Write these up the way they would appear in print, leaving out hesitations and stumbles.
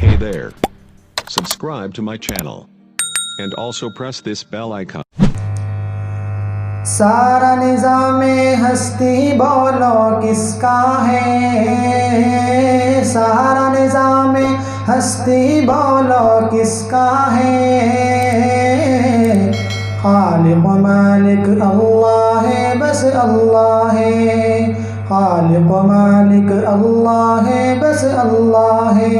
Hey there. Subscribe to my channel. And also press this bell icon. सारा निज़ामे हस्ती बोलो किसका है। सारा निज़ामे हस्ती बोलो किसका है। खालिक मालिक अल्लाह है, बस अल्लाह है। खालिक मालिक अल्लाह है, बस अल्लाह है।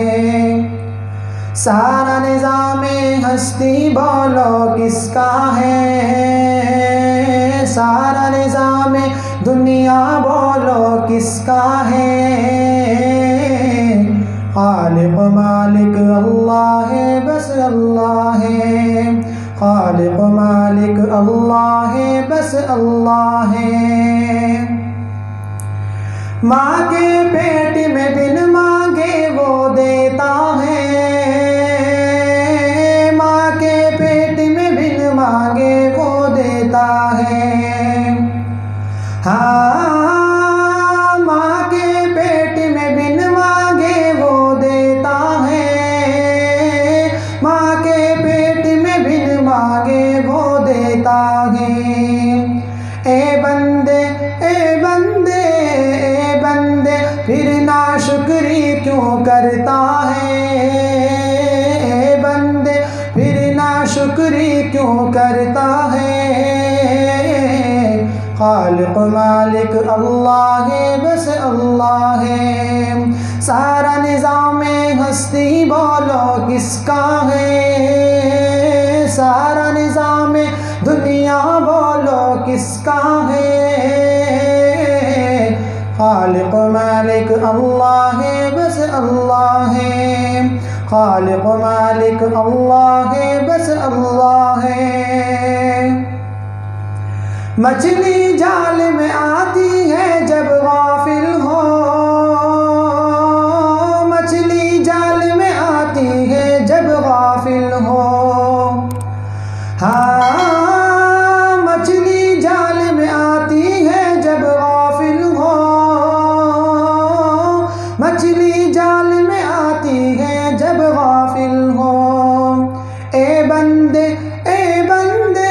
सारा निज़ामे हस्ती बोलो किसका है। सारा निज़ामे दुनिया बोलो किसका है। खालिक मालिक अल्लाह है, बस अल्लाह है। खालिक मालिक अल्लाह है, बस अल्लाह है। माँ के पेट में बिन मांगे वो देता है। माँ के पेट में बिन मांगे वो देता है। हाँ, माँ के पेट में बिन मांगे वो देता है। माँ के पेट में बिन मांगे वो देता है। ए बंदे ए बंदे ए बंदे फिर नाशुक्री क्यों करता है। ए बंदे फिर नाशुक्री क्यों करता है। खालिक मालिक अल्लाह है, बस अल्लाह है। सारा निज़ामे हस्ती बोलो किसका है। सारा निज़ामे दुनिया बोलो किसका है। खालिक मालिक अल्लाह है, बस अल्लाह है। खालिक मालिक अल्लाह है, बस अल्लाह है। मछली जाल में आती है जब गाफिल हो। मछली जाल में आती है जब गाफिल हो। हाँ, मछली जाल में आती है जब गाफिल हो। मछली जाल में आती है जब गाफिल हो। ए बंदे ए बंदे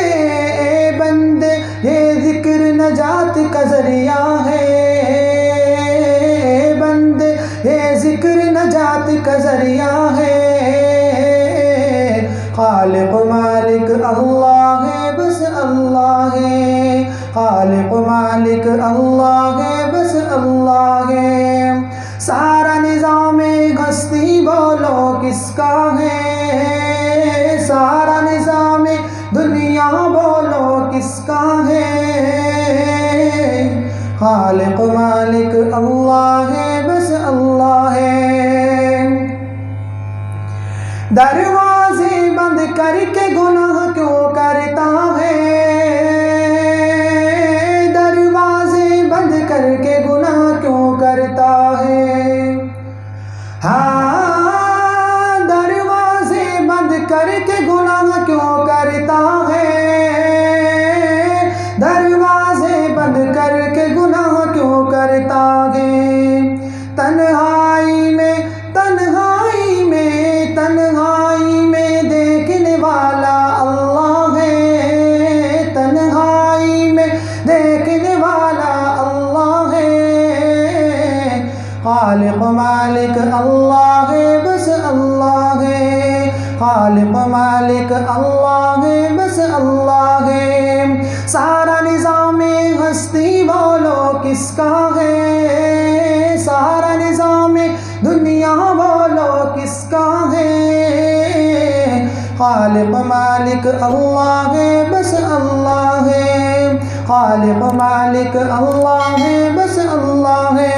ए बंदे ये जिक्र नजात का ज़रिया है। ए बंदे ये जिक्र नजात का ज़रिया है। खालिक मालिक अल्लाह है, बस अल्लाह है। खालिक मालिक अल्लाह है, बस अल्लाह है। सारा निज़ामे हस्ती बोलो किसका है। सारा निज़ामे दुनिया बोलो किसका है। खालिक मालिक अल्लाह है, बस अल्लाह है। दरवाजे बंद करके गुनाह क्यों करता है। दरवाजे बंद करके गुनाह क्यों करता है। हाँ, दरवाजे बंद करके गुनाह क्यों करता है। दरवाजे बंद करके गुनाह क्यों करता है। तन्हाई में तन्हाई में तन्हाई में देखने वाला अल्लाह है। तन्हाई में देखने वाला अल्लाह है। खालिक मालिक अल्लाह है, बस अल्लाह है। खालिक मालिक अल्लाह है, बस अल्लाह है। सारा निज़ामे हस्ती बोलो किसका है। सारा निज़ामे दुनिया बोलो किसका है। खालिक मालिक अल्लाह है, बस अल्लाह है। खालिक मालिक अल्लाह है, बस अल्लाह है।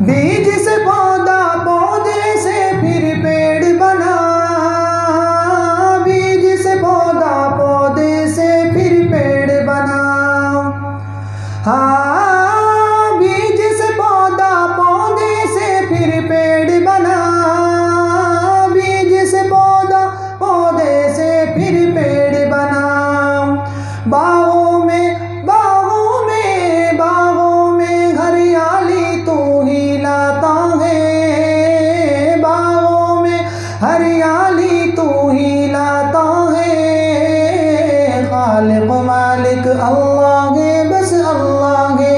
बीज से पौधा, पौधे से फिर पेड़ बना। बीज से पौधा, पौधे से फिर पेड़ बना। हाँ, बीज से पौधा, पौधे से फिर पेड़ बना। बीज से पौधा, पौधे से फिर पेड़ बना। बागों में बागों में बागों में हरियाली तू ही लाता है। हरियाली तू ही लाता है। खालिक मालिक अल्लाह है, बस अल्लाह है।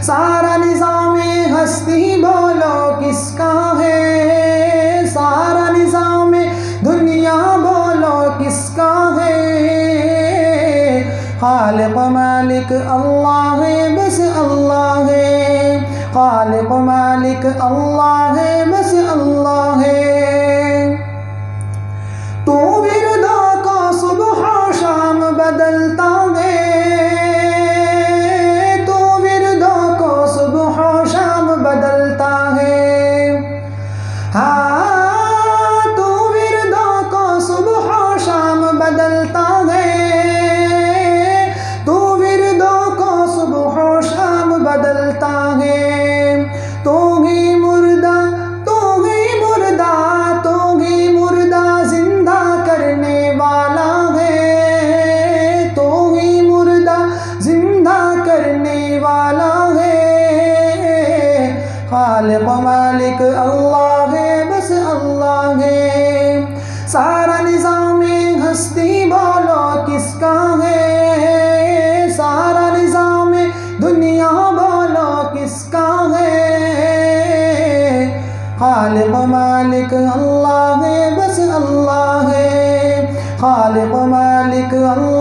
सारा निज़ामे हस्ती बोलो किसका है, सारा निज़ामे दुनिया बोलो किसका है। खालिक मालिक अल्लाह है, बस अल्लाह है। खालिक मालिक अल्लाह है, बस अल्लाह है। तू विरदा का सुबह शाम बदलता है, तू विरदा को सुबह शाम बदलता है। हाँ, तू विरदा को सुबह शाम बदलता है, तू विरदा को सुबह शाम बदलता है। तू ही मुर्दा, तू ही मुर्दा, तू ही मुर्दा जिंदा करने वाला है। तू ही मुर्दा जिंदा करने वाला है। खालिक मालिक अल्लाह है, बस अल्लाह है। सारा निज़ामे हस्ती बोलो किसका है, सारा निज़ामे दुनिया बोलो किसका है। खालिक मालिक अल्लाह है, बस अल्लाह है। खालिक मालिक अल्लाह